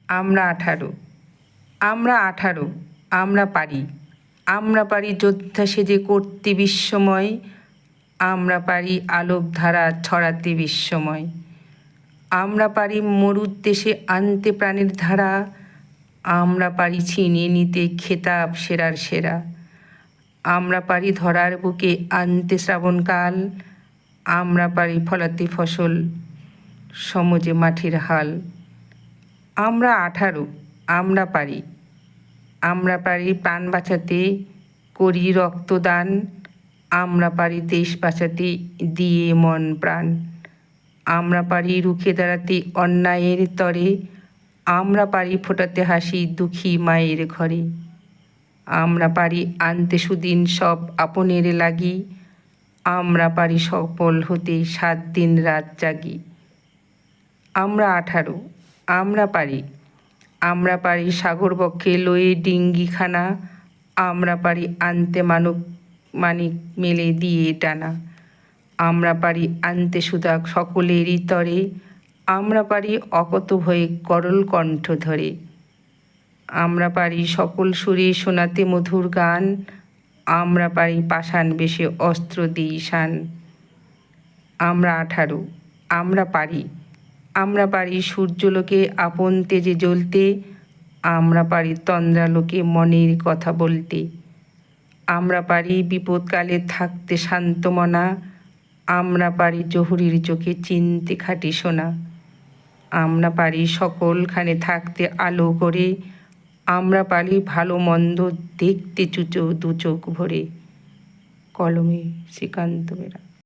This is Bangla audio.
আমরা 18, আমরা পারি, আমরা পারি যোদ্ধা সেজে করতে বিশ্বময়, আমরা পারি আলোক ধারা ছড়াতে বিশ্বময়, আমরা পারি মরুর দেশে আনতে প্রাণের ধারা, আমরা পারি ছিনিয়ে নিতে খেতাব সেরার সেরা, আমরা পারি ধরার বুকে আনতে শ্রাবণকাল, আমরা পারি ফলাতে ফসল সমজে মাঠের হাল। আমরা 18, আমরা পারি প্রাণ বাঁচাতে করি রক্তদান, আমরা পারি দেশ বাঁচাতে দিয়ে মন প্রাণ, আমরা পারি রুখে দাঁড়াতে অন্যায়ের তরে, আমরা পারি ফোটাতে হাসি দুঃখী মায়ের ঘরে, আমরা পারি আনতে সুদিন সব আপনের লাগি, আমরা পারি সফল হতে 7 দিন রাত জাগি। আমরা 18, আমরা পারি সাগর বক্ষে লয়ে ডিঙ্গিখানা, আমরা পারি আনতে মানিক মেলে দিয়ে টানা, আমরা পারি আনতে সুধা সকলেরই তরে, আমরা পারি অকত ভয়ে করল কণ্ঠ ধরে, আমরা পারি সকল সুরে শোনাতে মধুর গান, আমরা পারি পাষাণ বেশে অস্ত্র দিই শান। আমরা 18, আমরা পারি সূর্যলোকে আপন তেজে জ্বলতে, আমরা পারি তন্দ্রালোকে মনের কথা বলতে, আমরা পারি বিপদকালে থাকতে শান্তমনা, আমরা পারি জহুরির চোখে চিনতে খাঁটি সোনা, আমরা পারি সকলখানে থাকতে আলো করে, আমরা পারি ভালো মন্দ দেখতে দু চোখ ভরে। কলমে শ্রীকান্ত বেরা।